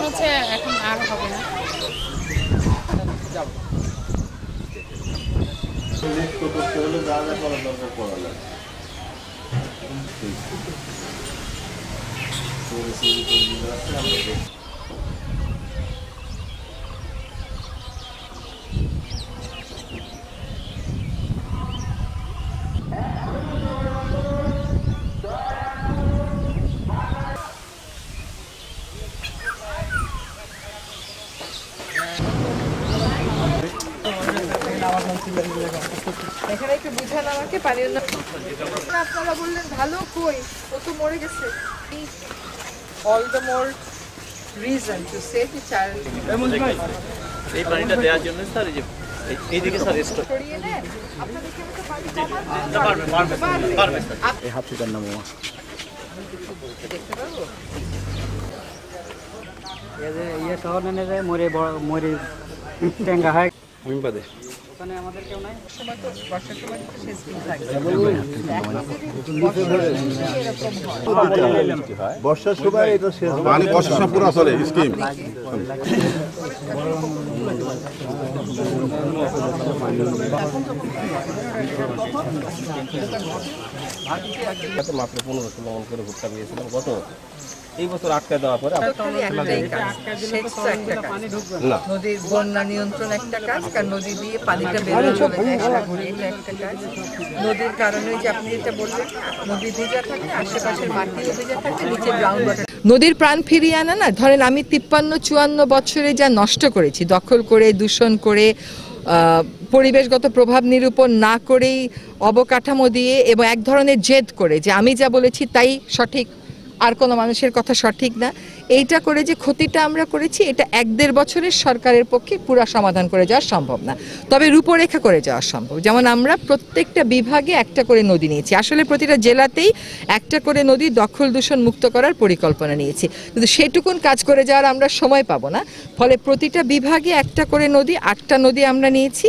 হচ্ছে এখন আর হবে না। এখানে একটু বুঝান আমাকে পানির না আপনারা বললেন ভালো কই ও তো মরে গেছে all the more reason to say কি চাইল্ড এই পানিটা দেওয়ার জন্য স্যার এইদিকে স্যার স্টক করিয়ে নেন আপনাদের কি আমাকে পানি পারবে এই হাফিটার নাম দেখতে পারবো ইয়ে শহর নেনে যায় মরে মরে টেঙ্গা হয় আমি বাদে ওখানে আমাদের কেউ নাই সময় তো বর্ষার সময় তো শেষ দিন থাকে বর্ষার সময় এটা শেষ মানে বর্ষার সময় পুরো চলে স্কিম মাত্র 1500 মন করে ভুট্টা পেয়েছিলাম গত এই বছর আটকে দেওয়ার পরে নদীর বন্যা নিয়ন্ত্রণ একটা কাজ কারণ নদী দিয়ে পানিটা বেরিয়ে চলে যায় সাগরে এটা একটা কাজ নদীর কারণে যে আপনি যেটা বললেন নদী ভেজা থাকে আশেপাশের মাটিও ভেজা থাকে নিচে গ্রাউন্ড ওয়াটার নদীর প্রাণ ফিরিয়ে আনা না ধরেন আমি 53-54 বছরে যা নষ্ট করেছি দখল করে দূষণ করে পরিবেশগত প্রভাব নিরূপণ না করেই অবকাঠামো দিয়ে এবং এক ধরনের জেদ করে যে আমি যা বলেছি তাই সঠিক আর কোনো মানুষের কথা সঠিক না এইটা করে যে ক্ষতিটা আমরা করেছি এটা 1-1.5 বছরের সরকারের পক্ষে পুরো সমাধান করে যাওয়া সম্ভব না তবে রূপরেখা করে যাওয়া সম্ভব যেমন আমরা প্রত্যেকটা বিভাগে একটা করে নদী নিয়েছি আসলে প্রতিটা জেলাতেই একটা করে নদী দখল দূষণ মুক্ত করার পরিকল্পনা নিয়েছি কিন্তু সেটুকুন কাজ করে যাওয়ার আমরা সময় পাবো না ফলে প্রতিটা বিভাগে একটা করে নদী 8টা নদী আমরা নিয়েছি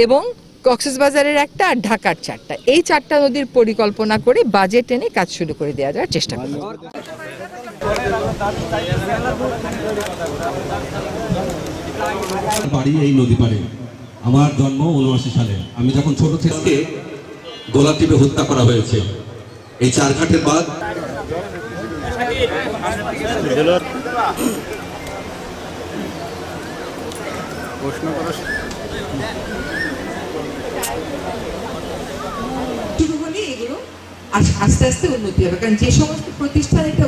এবং কক্সবাজারের একটা আর ঢাকার 4টা এই 4টা নদীর পরিকল্পনা করে বাজেট এনে কাজ শুরু করে দেওয়া যাওয়ার চেষ্টা করব বাড়ি এই নদী পাড়ে আমার জন্ম 79 সালে আমি যখন ছোট থেকে গোলা টিপে হত্যা করা হয়েছে এই চারঘাটের বাদ শুরু হলে এগুলো আস্তে আস্তে উন্নতি হবে কারণ যে সমস্ত প্রতিষ্ঠান এটা